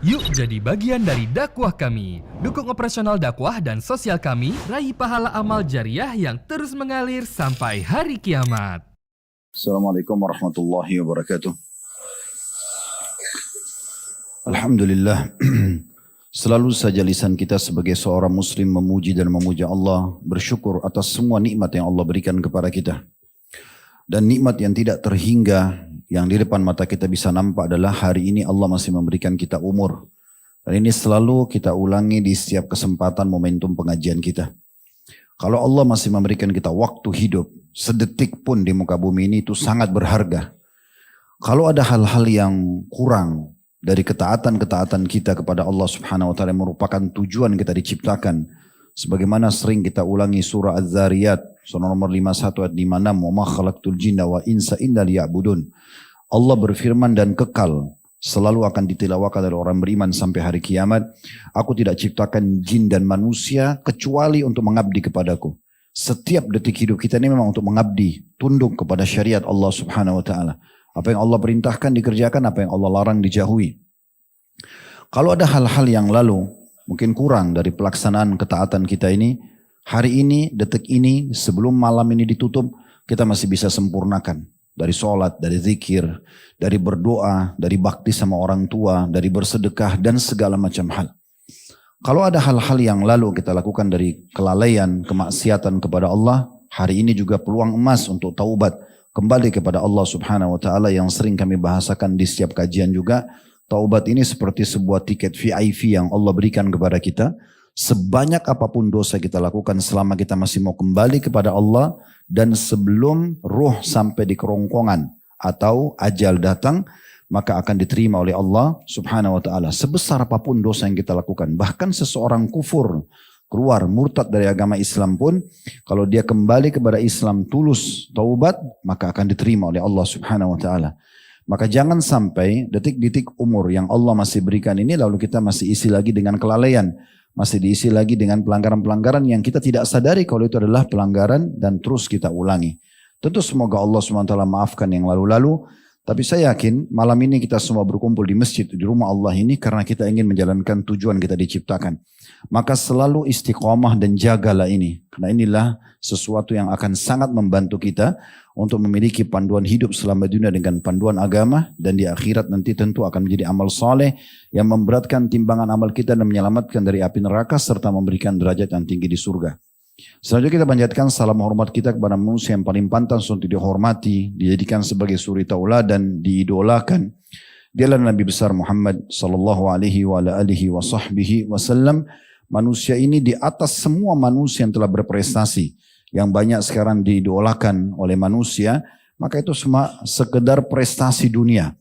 Yuk jadi bagian dari dakwah kami. Dukung operasional dakwah dan sosial kami, raih pahala amal jariah yang terus mengalir sampai hari kiamat. Assalamualaikum warahmatullahi wabarakatuh. Alhamdulillah. Selalu saja lisan kita sebagai seorang muslim memuji dan memuja Allah, bersyukur atas semua nikmat yang Allah berikan kepada kita. Dan nikmat yang tidak terhingga, yang di depan mata kita bisa nampak adalah hari ini Allah masih memberikan kita umur. Dan ini selalu kita ulangi di setiap kesempatan momentum pengajian kita. Kalau Allah masih memberikan kita waktu hidup, sedetik pun di muka bumi ini itu sangat berharga. Kalau ada hal-hal yang kurang dari ketaatan-ketaatan kita kepada Allah Subhanahu wa taala yang merupakan tujuan kita diciptakan, sebagaimana sering kita ulangi surah Az-Zariyat surah nomor 51 ayat 56, wa ma khalaqtul jinna wa insa illa liya'budun. Allah berfirman dan kekal selalu akan ditilawakan oleh orang beriman sampai hari kiamat. Aku tidak ciptakan jin dan manusia kecuali untuk mengabdi kepadaku. Setiap detik hidup kita ini memang untuk mengabdi, tunduk kepada syariat Allah Subhanahu wa taala. Apa yang Allah perintahkan dikerjakan, apa yang Allah larang dijauhi. Kalau ada hal-hal yang lalu mungkin kurang dari pelaksanaan ketaatan kita ini, hari ini, detik ini, sebelum malam ini ditutup, kita masih bisa sempurnakan. Dari sholat, dari zikir, dari berdoa, dari bakti sama orang tua, dari bersedekah, dan segala macam hal. Kalau ada hal-hal yang lalu kita lakukan dari kelalaian, kemaksiatan kepada Allah, hari ini juga peluang emas untuk taubat. Kembali kepada Allah Subhanahu wa taala yang sering kami bahasakan di setiap kajian juga. Taubat ini seperti sebuah tiket VIP yang Allah berikan kepada kita. Sebanyak apapun dosa kita lakukan selama kita masih mau kembali kepada Allah dan sebelum ruh sampai di kerongkongan atau ajal datang, maka akan diterima oleh Allah Subhanahu wa taala. Sebesar apapun dosa yang kita lakukan, bahkan seseorang kufur, keluar murtad dari agama Islam pun, kalau dia kembali kepada Islam tulus taubat, maka akan diterima oleh Allah Subhanahu wa taala. Maka jangan sampai detik-detik umur yang Allah masih berikan ini lalu kita masih isi lagi dengan kelalaian, masih diisi lagi dengan pelanggaran-pelanggaran yang kita tidak sadari kalau itu adalah pelanggaran dan terus kita ulangi. Tentu semoga Allah SWT maafkan yang lalu-lalu, tapi saya yakin malam ini kita semua berkumpul di masjid, di rumah Allah ini karena kita ingin menjalankan tujuan kita diciptakan. Maka selalu istiqomah dan jagalah ini. Karena inilah sesuatu yang akan sangat membantu kita untuk memiliki panduan hidup selama dunia dengan panduan agama. Dan di akhirat nanti tentu akan menjadi amal soleh yang memberatkan timbangan amal kita dan menyelamatkan dari api neraka serta memberikan derajat yang tinggi di surga. Selanjutnya kita panjatkan salam hormat kita kepada manusia yang paling pantas untuk dihormati, dijadikan sebagai suri tauladan, diidolakan. Dialah Nabi besar Muhammad sallallahu alaihi wa alihi wa sahbihi wasallam. Manusia ini di atas semua manusia yang telah berprestasi, yang banyak sekarang diidolakan oleh manusia, maka itu semua sekedar prestasi dunia.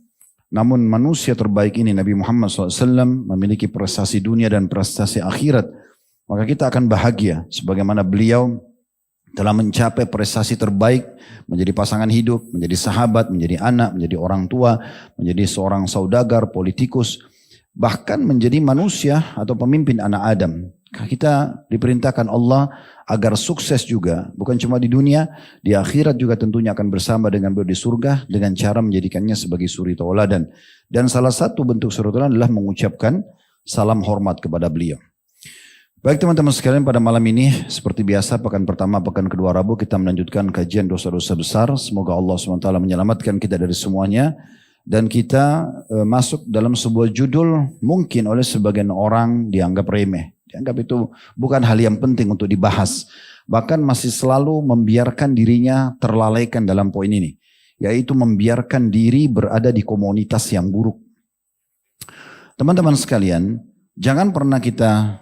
Namun manusia terbaik ini Nabi Muhammad SAW memiliki prestasi dunia dan prestasi akhirat. Maka kita akan bahagia sebagaimana beliau telah mencapai prestasi terbaik, menjadi pasangan hidup, menjadi sahabat, menjadi anak, menjadi orang tua, menjadi seorang saudagar, politikus, bahkan menjadi manusia atau pemimpin anak Adam. Kita diperintahkan Allah agar sukses juga, bukan cuma di dunia, di akhirat juga tentunya akan bersama dengan beliau di surga dengan cara menjadikannya sebagai suri tauladan. Dan salah satu bentuk suri tauladan adalah mengucapkan salam hormat kepada beliau. Baik teman-teman sekalian, pada malam ini seperti biasa pekan pertama, pekan kedua Rabu kita melanjutkan kajian dosa-dosa besar. Semoga Allah SWT menyelamatkan kita dari semuanya. Dan kita masuk dalam sebuah judul mungkin oleh sebagian orang dianggap remeh. Dianggap itu bukan hal yang penting untuk dibahas. Bahkan masih selalu membiarkan dirinya terlalaikan dalam poin ini. Yaitu membiarkan diri berada di komunitas yang buruk. Teman-teman sekalian, jangan pernah kita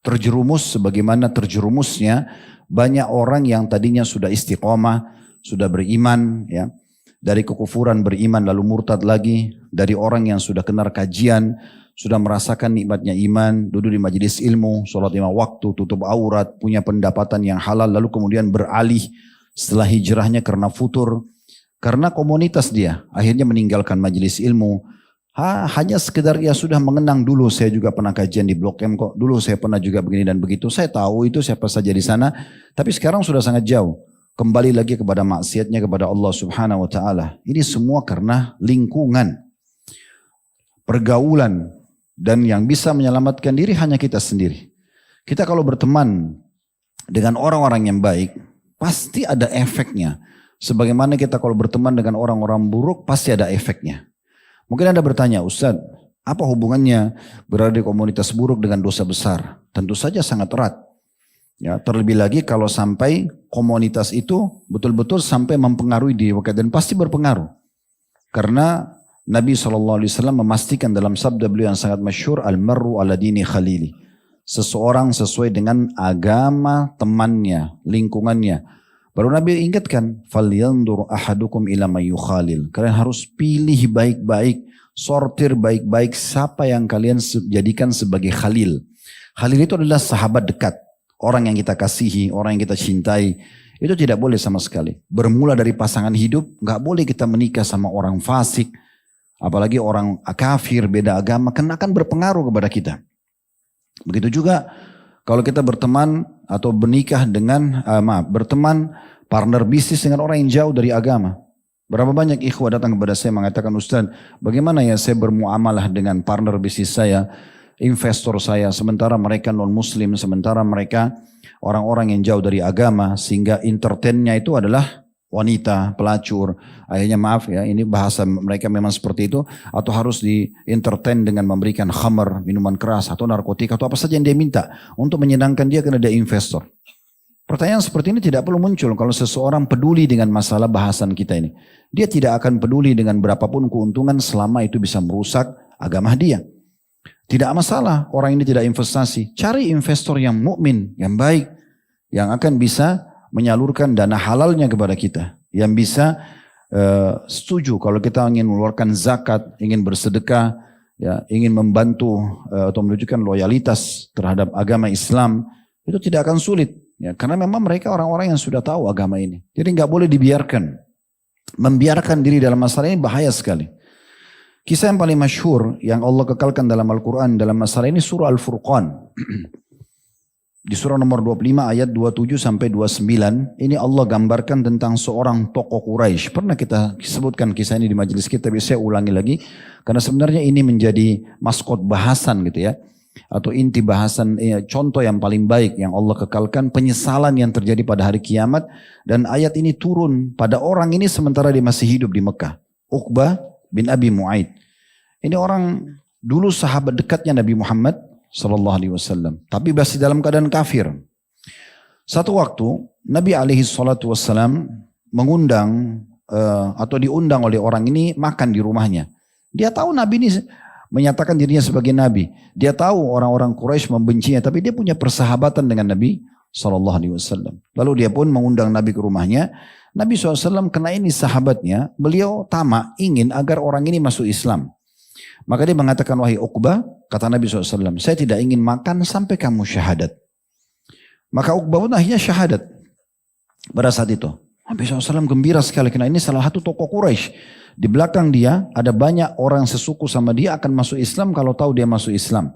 terjerumus sebagaimana terjerumusnya banyak orang yang tadinya sudah istiqomah, sudah beriman, ya, dari kekufuran beriman lalu murtad lagi, dari orang yang sudah kenal kajian, sudah merasakan nikmatnya iman, duduk di majelis ilmu, sholat 5 waktu, tutup aurat, punya pendapatan yang halal, lalu kemudian beralih setelah hijrahnya karena futur, karena komunitas dia, akhirnya meninggalkan majelis ilmu. Hanya sekedar ya sudah mengenang, dulu saya juga pernah kajian di Blok M kok, dulu saya pernah juga begini dan begitu, saya tahu itu siapa saja di sana, tapi sekarang sudah sangat jauh, kembali lagi kepada maksiatnya kepada Allah Subhanahu wa taala. Ini semua karena lingkungan, pergaulan, Dan yang bisa menyelamatkan diri hanya kita sendiri. Kita kalau berteman dengan orang-orang yang baik, pasti ada efeknya. Sebagaimana kita kalau berteman dengan orang-orang buruk, pasti ada efeknya. Mungkin Anda bertanya, Ustaz, apa hubungannya berada di komunitas buruk dengan dosa besar? Tentu saja sangat erat. Ya, terlebih lagi kalau sampai komunitas itu betul-betul sampai mempengaruhi diri kita, dan pasti berpengaruh. Karena Nabi SAW memastikan dalam sabda beliau yang sangat masyhur, al-mar'u ala dini khalili. Seseorang sesuai dengan agama temannya, lingkungannya. Baru Nabi ingatkan, falyanzur ahadukum ila may yukhalil. Kalian harus pilih baik-baik, sortir baik-baik siapa yang kalian jadikan sebagai khalil. Khalil itu adalah sahabat dekat, orang yang kita kasihi, orang yang kita cintai. Itu tidak boleh sama sekali. Bermula dari pasangan hidup, nggak boleh kita menikah sama orang fasik, apalagi orang kafir, beda agama, karena akan berpengaruh kepada kita. Begitu juga kalau kita berteman atau menikah dengan, berteman partner bisnis dengan orang yang jauh dari agama. Berapa banyak ikhwah datang kepada saya mengatakan, Ustaz, bagaimana ya saya bermuamalah dengan partner bisnis saya, investor saya, sementara mereka non-muslim, sementara mereka orang-orang yang jauh dari agama, sehingga entertainnya itu adalah wanita, pelacur, akhirnya maaf ya, ini bahasa mereka memang seperti itu, atau harus di entertain dengan memberikan khamar, minuman keras, atau narkotika, atau apa saja yang dia minta, untuk menyenangkan dia karena dia investor. Pertanyaan seperti ini tidak perlu muncul kalau seseorang peduli dengan masalah bahasan kita ini. Dia tidak akan peduli dengan berapapun keuntungan selama itu bisa merusak agama dia. Tidak masalah orang ini tidak investasi, cari investor yang mukmin, yang baik, yang akan bisa menyalurkan dana halalnya kepada kita, yang bisa setuju kalau kita ingin mengeluarkan zakat, ingin bersedekah, ya, ingin membantu atau menunjukkan loyalitas terhadap agama Islam, itu tidak akan sulit, ya, karena memang mereka orang-orang yang sudah tahu agama ini. Jadi nggak boleh dibiarkan, membiarkan diri dalam masalah ini bahaya sekali. Kisah yang paling masyhur yang Allah kekalkan dalam Al-Quran dalam masalah ini surah Al-Furqan. Di surah nomor 25 ayat 27 sampai 29, ini Allah gambarkan tentang seorang tokoh Quraisy. Pernah kita sebutkan kisah ini di majelis kita, tapi saya ulangi lagi. Karena sebenarnya ini menjadi maskot bahasan gitu ya. Atau inti bahasan, contoh yang paling baik yang Allah kekalkan, penyesalan yang terjadi pada hari kiamat. Dan ayat ini turun pada orang ini sementara dia masih hidup di Mekah. Uqbah bin Abi Mu'aid. Ini orang dulu sahabat dekatnya Nabi Muhammad Sallallahu Alaihi Wasallam, tapi masih dalam keadaan kafir. Satu waktu Nabi Alaihi Wasallam mengundang atau diundang oleh orang ini makan di rumahnya. Dia tahu Nabi ini menyatakan dirinya sebagai Nabi. Dia tahu orang-orang Quraisy membencinya, tapi dia punya persahabatan dengan Nabi Sallallahu Alaihi Wasallam. Lalu dia pun mengundang Nabi ke rumahnya. Nabi SAW kena ini sahabatnya, beliau tamak ingin agar orang ini masuk Islam. Maka dia mengatakan, wahai Uqbah, kata Nabi SAW, saya tidak ingin makan sampai kamu syahadat. Maka Uqbah pun akhirnya syahadat pada saat itu. Nabi SAW gembira sekali, karena ini salah satu tokoh Quraisy. Di belakang dia ada banyak orang sesuku sama dia akan masuk Islam kalau tahu dia masuk Islam.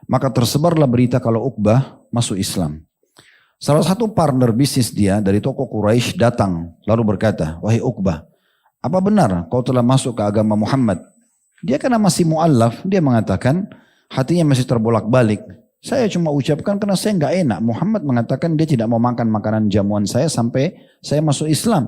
Maka tersebarlah berita kalau Uqbah masuk Islam. Salah satu partner bisnis dia dari tokoh Quraisy datang lalu berkata, wahai Uqbah, apa benar kau telah masuk ke agama Muhammad? Dia karena masih mu'allaf, dia mengatakan hatinya masih terbolak-balik. Saya cuma ucapkan karena saya nggak enak. Muhammad mengatakan dia tidak mau makan makanan jamuan saya sampai saya masuk Islam.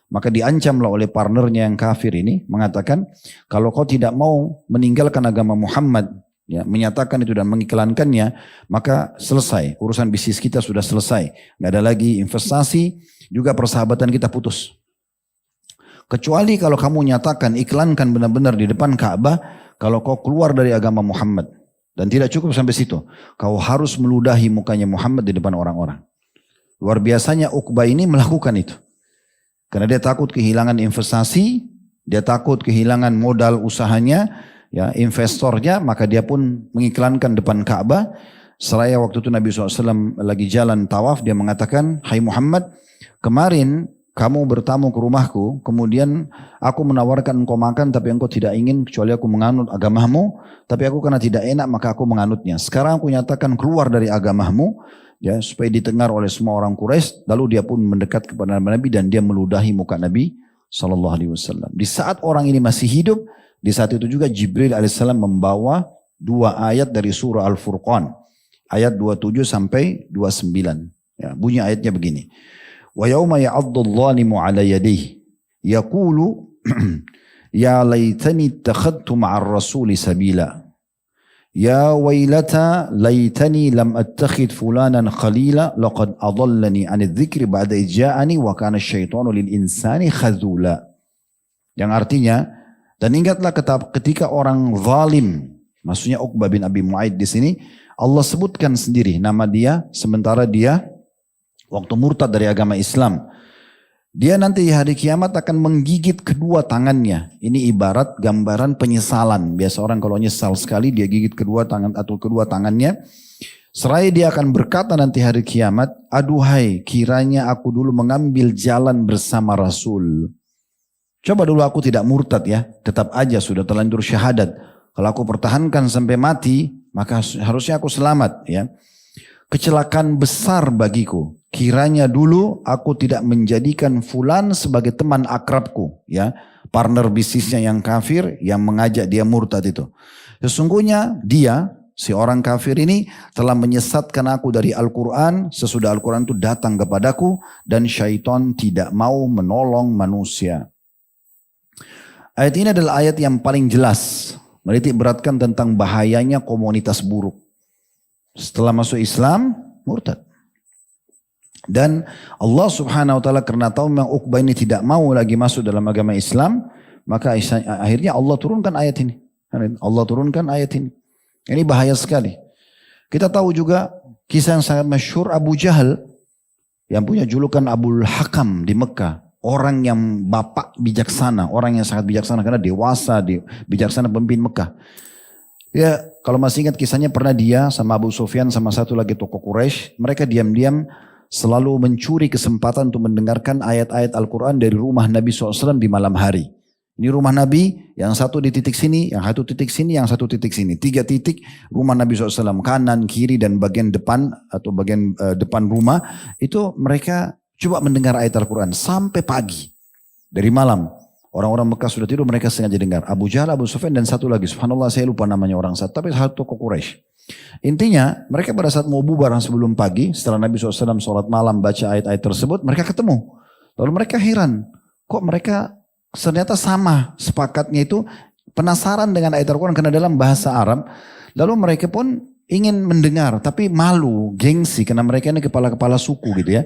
Maka diancamlah oleh partnernya yang kafir ini, mengatakan kalau kau tidak mau meninggalkan agama Muhammad, ya, menyatakan itu dan mengiklankannya, maka selesai, urusan bisnis kita sudah selesai. Nggak ada lagi investasi, juga persahabatan kita putus. Kecuali kalau kamu nyatakan, iklankan benar-benar di depan Ka'bah, kalau kau keluar dari agama Muhammad. Dan tidak cukup sampai situ. Kau harus meludahi mukanya Muhammad di depan orang-orang. Luar biasanya Uqbah ini melakukan itu. Karena dia takut kehilangan investasi, dia takut kehilangan modal usahanya, ya, investornya, maka dia pun mengiklankan depan Ka'bah. Seraya waktu itu Nabi SAW lagi jalan tawaf, dia mengatakan, hai Muhammad, kemarin kamu bertamu ke rumahku, kemudian aku menawarkan engkau makan, tapi engkau tidak ingin kecuali aku menganut agamamu, tapi aku karena tidak enak maka aku menganutnya. Sekarang aku nyatakan keluar dari agamamu, ya, supaya didengar oleh semua orang Quraisy. Lalu dia pun mendekat kepada Nabi dan dia meludahi muka Nabi SAW. Di saat orang ini masih hidup, di saat itu juga Jibril alaihissalam membawa dua ayat dari surah Al-Furqan. Ayat 27 sampai 29. Ya, bunyi ayatnya begini. Wa yauma ya'addu adh-dhalimu 'ala yadayhi yaqulu ya laitani ittakhadtu ma'ar rasuli sabila. Ya wailata laitani lam attakhid fulanan khalila laqad adallani 'anidh dhikri ba'da idh ja'ani wa kana asyaitanu lil insani khazula. Yang artinya, dan ingatlah ketika orang zalim, maksudnya Uqbah bin Abi Mu'aid di sini, Allah sebutkan sendiri nama dia, sementara dia waktu murtad dari agama Islam. Dia nanti di hari kiamat akan menggigit kedua tangannya. Ini ibarat gambaran penyesalan. Biasa orang kalau nyesal sekali dia gigit kedua tangan atau kedua tangannya. Seraya dia akan berkata nanti hari kiamat, aduhai kiranya aku dulu mengambil jalan bersama Rasul. Coba dulu aku tidak murtad ya, tetap aja sudah terlanjur syahadat. Kalau aku pertahankan sampai mati, maka harusnya aku selamat ya. Kecelakaan besar bagiku. Kiranya dulu aku tidak menjadikan fulan sebagai teman akrabku ya, partner bisnisnya yang kafir yang mengajak dia murtad itu. Sesungguhnya dia, si orang kafir ini telah menyesatkan aku dari Al-Quran sesudah Al-Quran itu datang kepadaku dan syaitan tidak mau menolong manusia. Ayat ini adalah ayat yang paling jelas menitik beratkan tentang bahayanya komunitas buruk. Setelah masuk Islam, murtad. Dan Allah subhanahu wa ta'ala karena tahu memang Uqbah ini tidak mau lagi masuk dalam agama Islam, maka akhirnya Allah turunkan ayat ini. Allah turunkan ayat ini. Ini bahaya sekali. Kita tahu juga kisah yang sangat masyhur Abu Jahal yang punya julukan Abul Hakam di Mekah. Orang yang bapak bijaksana, orang yang sangat bijaksana karena dewasa, bijaksana pemimpin Mekah. Ya, kalau masih ingat kisahnya pernah dia sama Abu Sufyan sama satu lagi tokoh Quraisy, mereka diam-diam selalu mencuri kesempatan untuk mendengarkan ayat-ayat Al-Quran dari rumah Nabi SAW di malam hari. Ini rumah Nabi, yang satu di titik sini, yang satu titik sini, yang satu titik sini. 3 titik rumah Nabi SAW, kanan, kiri, dan bagian depan atau bagian depan rumah. Itu mereka coba mendengar ayat Al-Quran sampai pagi. Dari malam. Orang-orang Mekah sudah tidur, mereka sengaja dengar. Abu Jahal, Abu Sufyan, dan satu lagi. Subhanallah, saya lupa namanya orang satu. Tapi satu tokoh Quraisy. Intinya, mereka pada saat mau bubar sebelum pagi, setelah Nabi SAW sholat malam, baca ayat-ayat tersebut, mereka ketemu. Lalu mereka heran. Kok mereka ternyata sama sepakatnya itu, penasaran dengan ayat Al-Quran karena dalam bahasa Arab. Lalu mereka pun ingin mendengar, tapi malu, gengsi, karena mereka ini kepala-kepala suku gitu ya.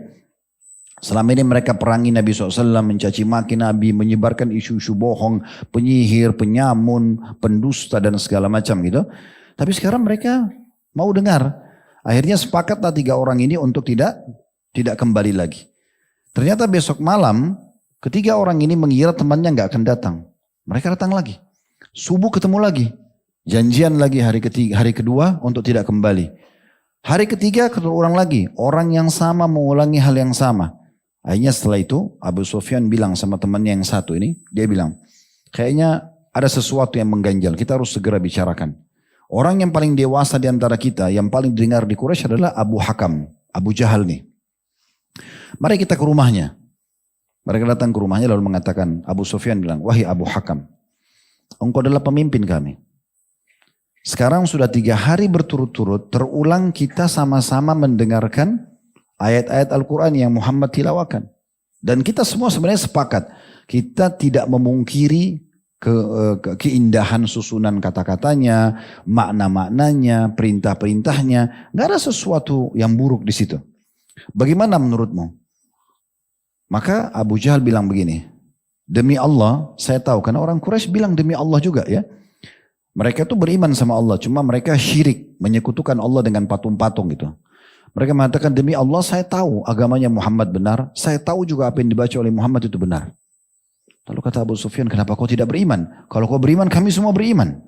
Selama ini mereka perangi Nabi SAW, mencaci maki Nabi, menyebarkan isu-isu bohong, penyihir, penyamun, pendusta dan segala macam gitu. Tapi sekarang mereka mau dengar. Akhirnya sepakatlah 3 orang ini untuk tidak kembali lagi. Ternyata besok malam, ketiga orang ini mengira temannya nggak akan datang. Mereka datang lagi. Subuh ketemu lagi. Janjian lagi hari kedua untuk tidak kembali. Hari ketiga ketemu orang lagi. Orang yang sama mengulangi hal yang sama. Akhirnya setelah itu Abu Sufyan bilang sama temannya yang satu ini, dia bilang, kayaknya ada sesuatu yang mengganjal, kita harus segera bicarakan. Orang yang paling dewasa di antara kita, yang paling didengar di Quraisy adalah Abu Hakam, Abu Jahal nih. Mari kita ke rumahnya. Mereka datang ke rumahnya lalu mengatakan, Abu Sufyan bilang, wahai Abu Hakam, engkau adalah pemimpin kami. Sekarang sudah 3 hari berturut-turut terulang kita sama-sama mendengarkan ayat-ayat Al-Quran yang Muhammad tilawakan. Dan kita semua sebenarnya sepakat. Kita tidak memungkiri keindahan susunan kata-katanya, makna-maknanya, perintah-perintahnya. Nggak ada sesuatu yang buruk di situ. Bagaimana menurutmu? Maka Abu Jahal bilang begini. Demi Allah, saya tahu. Karena orang Quraisy bilang demi Allah juga ya. Mereka tuh beriman sama Allah. Cuma mereka syirik. Menyekutukan Allah dengan patung-patung gitu. Mereka mengatakan demi Allah saya tahu agamanya Muhammad benar. Saya tahu juga apa yang dibaca oleh Muhammad itu benar. Lalu kata Abu Sufyan, kenapa kau tidak beriman? Kalau kau beriman kami semua beriman.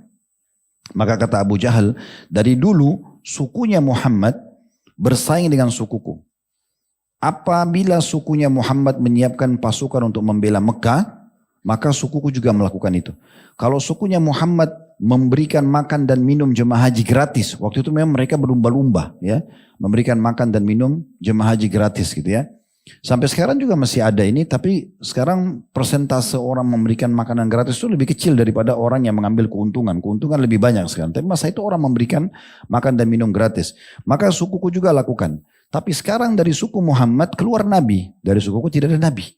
Maka kata Abu Jahal, dari dulu sukunya Muhammad bersaing dengan sukuku. Apabila sukunya Muhammad menyiapkan pasukan untuk membela Mekah, maka sukuku juga melakukan itu. Kalau sukunya Muhammad memberikan makan dan minum jemaah haji gratis. Waktu itu memang mereka berlumba-lumba ya, memberikan makan dan minum jemaah haji gratis gitu ya. Sampai sekarang juga masih ada ini, tapi sekarang persentase orang memberikan makanan gratis itu lebih kecil daripada orang yang mengambil keuntungan. Keuntungan lebih banyak sekarang. Tapi masa itu orang memberikan makan dan minum gratis. Maka sukuku juga lakukan. Tapi sekarang dari suku Muhammad keluar nabi. Dari sukuku tidak ada nabi.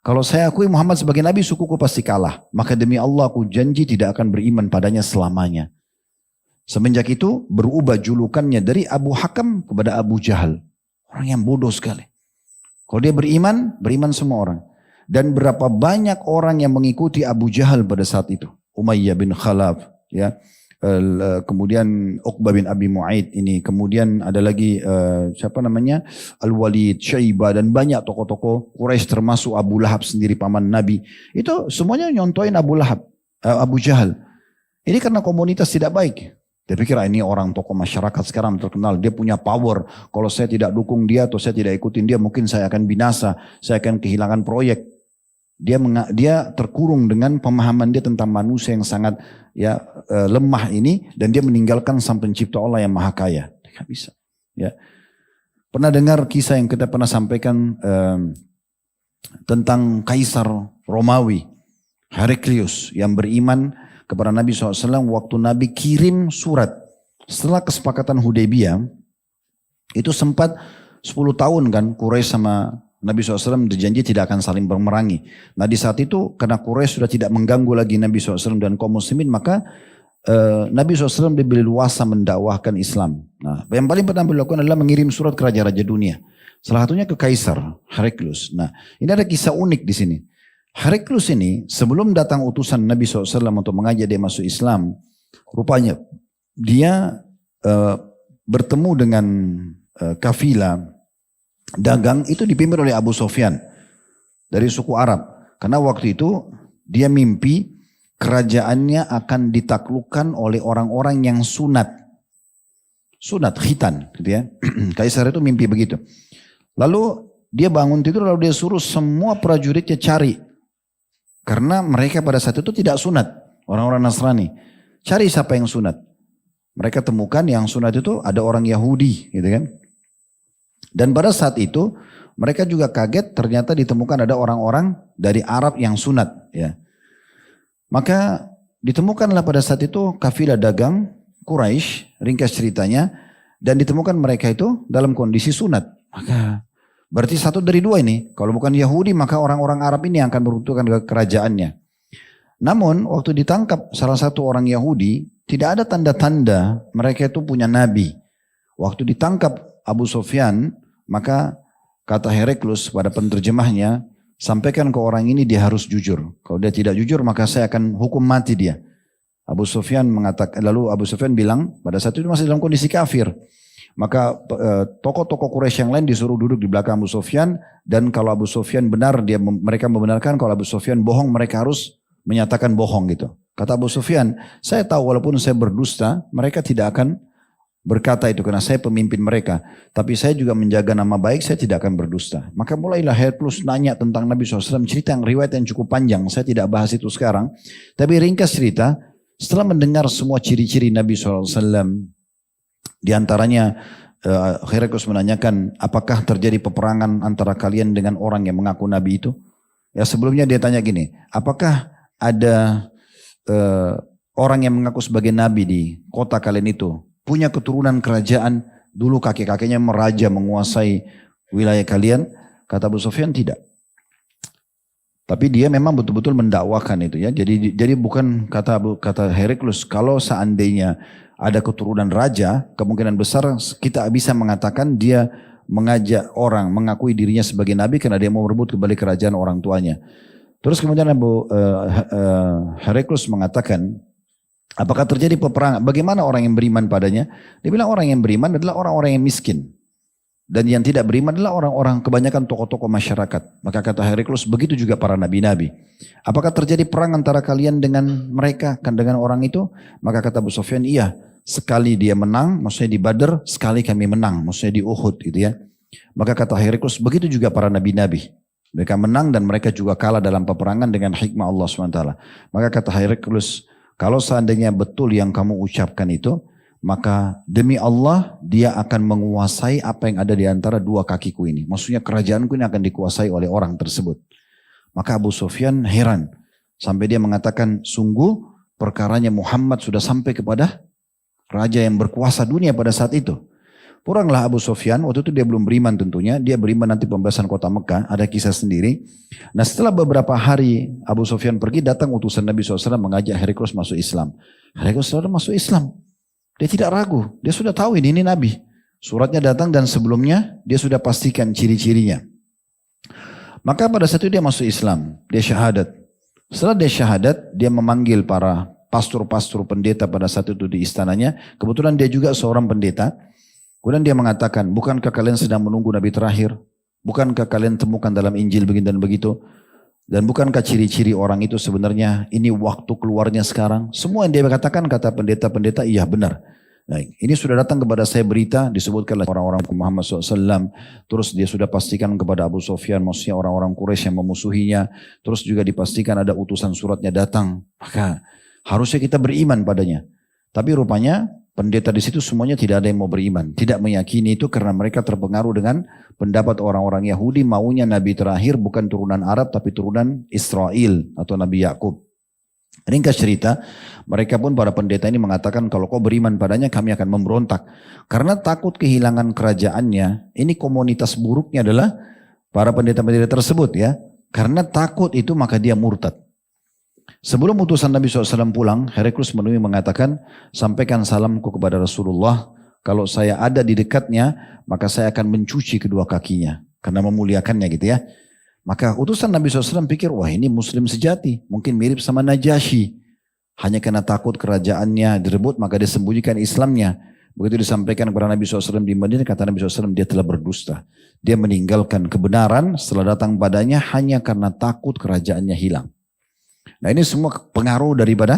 Kalau saya akui Muhammad sebagai nabi, sukuku pasti kalah. Maka demi Allah aku janji tidak akan beriman padanya selamanya. Semenjak itu berubah julukannya dari Abu Hakam kepada Abu Jahal. Orang yang bodoh sekali. Kalau dia beriman, beriman semua orang. Dan berapa banyak orang yang mengikuti Abu Jahal pada saat itu. Umayyah bin Khalaf, ya. Kemudian Uqbah bin Abi Mu'aid ini. Kemudian ada lagi siapa namanya? Al-Walid, Syaibah dan banyak tokoh-tokoh Quraisy termasuk Abu Lahab sendiri paman Nabi. Itu semuanya nyontoin Abu Jahal. Ini karena komunitas tidak baik. Dia pikir ini orang tokoh masyarakat sekarang terkenal. Dia punya power. Kalau saya tidak dukung dia atau saya tidak ikutin dia, mungkin saya akan binasa. Saya akan kehilangan proyek. Dia terkurung dengan pemahaman dia tentang manusia yang sangat lemah ini. Dan dia meninggalkan sang pencipta Allah yang maha kaya. Tidak bisa. Ya. Pernah dengar kisah yang kita pernah sampaikan tentang Kaisar Romawi. Heraklius yang beriman kepada Nabi SAW waktu Nabi kirim surat. Setelah kesepakatan Hudaybiyah, itu sempat 10 tahun kan Quraisy sama Nabi SAW berjanji tidak akan saling bermerangi. Nah di saat itu karena Quraisy sudah tidak mengganggu lagi Nabi SAW dan kaum muslimin, maka Nabi SAW diberi luasa mendakwahkan Islam. Nah yang paling pertama dilakukan adalah mengirim surat ke raja-raja dunia. Salah satunya ke Kaisar Heraklius. Nah ini ada kisah unik di sini. Heraklius ini sebelum datang utusan Nabi SAW untuk mengajak dia masuk Islam, rupanya dia bertemu dengan kafilah dagang itu dipimpin oleh Abu Sufyan dari suku Arab. Karena waktu itu dia mimpi kerajaannya akan ditaklukkan oleh orang-orang yang sunat. Sunat, khitan gitu ya. Kaisar itu mimpi begitu. Lalu dia bangun tidur lalu dia suruh semua prajuritnya cari. Karena mereka pada saat itu tidak sunat. Orang-orang Nasrani. Cari siapa yang sunat. Mereka temukan yang sunat itu ada orang Yahudi. Gitu kan. Dan pada saat itu mereka juga kaget ternyata ditemukan ada orang-orang dari Arab yang sunat. Ya. Maka ditemukanlah pada saat itu kafilah dagang Quraisy, ringkas ceritanya. Dan ditemukan mereka itu dalam kondisi sunat. Maka berarti satu dari dua ini. Kalau bukan Yahudi maka orang-orang Arab ini yang akan meruntuhkan kerajaannya. Namun waktu ditangkap salah satu orang Yahudi. Tidak ada tanda-tanda mereka itu punya nabi. Waktu ditangkap Abu Sufyan. Maka kata Heraklius pada penerjemahnya. Sampaikan ke orang ini dia harus jujur. Kalau dia tidak jujur maka saya akan hukum mati dia. Abu Sufyan mengatakan. Lalu Abu Sufyan bilang pada saat itu masih dalam kondisi kafir. Maka tokoh-tokoh Quraisy yang lain disuruh duduk di belakang Abu Sufyan. Dan kalau Abu Sufyan benar, mereka membenarkan. Kalau Abu Sufyan bohong, mereka harus menyatakan bohong gitu. Kata Abu Sufyan, saya tahu walaupun saya berdusta, mereka tidak akan berkata itu. Karena saya pemimpin mereka. Tapi saya juga menjaga nama baik, saya tidak akan berdusta. Maka mulailah Heraklius nanya tentang Nabi SAW. Cerita yang riwayat yang cukup panjang. Saya tidak bahas itu sekarang. Tapi ringkas cerita, setelah mendengar semua ciri-ciri Nabi SAW. Di antaranya Heraklius menanyakan apakah terjadi peperangan antara kalian dengan orang yang mengaku nabi itu? Ya sebelumnya dia tanya gini, apakah ada orang yang mengaku sebagai nabi di kota kalian itu punya keturunan kerajaan dulu kakek-kakeknya meraja menguasai wilayah kalian? Kata Abu Sufyan tidak. Tapi dia memang betul-betul mendakwakan itu ya. Jadi bukan kata Heraklius kalau seandainya ada keturunan raja, kemungkinan besar kita bisa mengatakan dia mengajak orang mengakui dirinya sebagai nabi karena dia mau merebut kembali kerajaan orang tuanya. Terus kemudian Heraklius mengatakan, apakah terjadi peperangan? Bagaimana orang yang beriman padanya? Dia bilang orang yang beriman adalah orang-orang yang miskin. Dan yang tidak beriman adalah orang-orang kebanyakan tokoh-tokoh masyarakat. Maka kata Heraklius, begitu juga para nabi-nabi. Apakah terjadi perang antara kalian dengan mereka, kan dengan orang itu? Maka kata Abu Sufyan, iya. Sekali dia menang, maksudnya di Badr, sekali kami menang, maksudnya di Uhud gitu ya. Maka kata Heraklius, begitu juga para nabi-nabi. Mereka menang dan mereka juga kalah dalam peperangan dengan hikmah Allah SWT. Maka kata Heraklius, kalau seandainya betul yang kamu ucapkan itu, maka demi Allah dia akan menguasai apa yang ada di antara dua kakiku ini. Maksudnya kerajaanku ini akan dikuasai oleh orang tersebut. Maka Abu Sufyan heran. Sampai dia mengatakan, sungguh perkaranya Muhammad sudah sampai kepada raja yang berkuasa dunia pada saat itu. Pulanglah Abu Sufyan, waktu itu dia belum beriman tentunya. Dia beriman nanti pembebasan kota Mekah, ada kisah sendiri. Nah setelah beberapa hari Abu Sufyan pergi, datang utusan Nabi SAW mengajak Heraklius masuk Islam. Heraklius masuk Islam. Dia tidak ragu, dia sudah tahu ini Nabi. Suratnya datang dan sebelumnya dia sudah pastikan ciri-cirinya. Maka pada saat itu dia masuk Islam, dia syahadat. Setelah dia syahadat, dia memanggil para pastor-pastor pendeta pada saat itu di istananya. Kebetulan dia juga seorang pendeta. Kemudian dia mengatakan, bukankah kalian sedang menunggu Nabi terakhir? Bukankah kalian temukan dalam Injil begini dan begitu? Dan bukankah ciri-ciri orang itu sebenarnya ini waktu keluarnya sekarang? Semua yang dia katakan, kata pendeta-pendeta, iya benar. Nah, ini sudah datang kepada saya berita, disebutkanlah orang-orang Muhammad SAW. Terus dia sudah pastikan kepada Abu Sufyan, maksudnya orang-orang Quraisy yang memusuhinya. Terus juga dipastikan ada utusan suratnya datang. Maka harusnya kita beriman padanya. Tapi rupanya pendeta di situ semuanya tidak ada yang mau beriman. Tidak meyakini itu karena mereka terpengaruh dengan pendapat orang-orang Yahudi. Maunya Nabi terakhir bukan turunan Arab tapi turunan Israel atau Nabi Yakub. Ringkas cerita, mereka pun para pendeta ini mengatakan kalau kau beriman padanya kami akan memberontak. Karena takut kehilangan kerajaannya, ini komunitas buruknya adalah para pendeta-pendeta tersebut ya. Karena takut itu maka dia murtad. Sebelum utusan Nabi SAW pulang, Heraklius menemui mengatakan, sampaikan salamku kepada Rasulullah, kalau saya ada di dekatnya, maka saya akan mencuci kedua kakinya. Karena memuliakannya gitu ya. Maka utusan Nabi SAW pikir, wah ini muslim sejati, mungkin mirip sama Najasyi. Hanya karena takut kerajaannya direbut, maka dia sembunyikan Islamnya. Begitu disampaikan kepada Nabi SAW di Madinah, kata Nabi SAW, dia telah berdusta. Dia meninggalkan kebenaran setelah datang padanya hanya karena takut kerajaannya hilang. Nah ini semua pengaruh daripada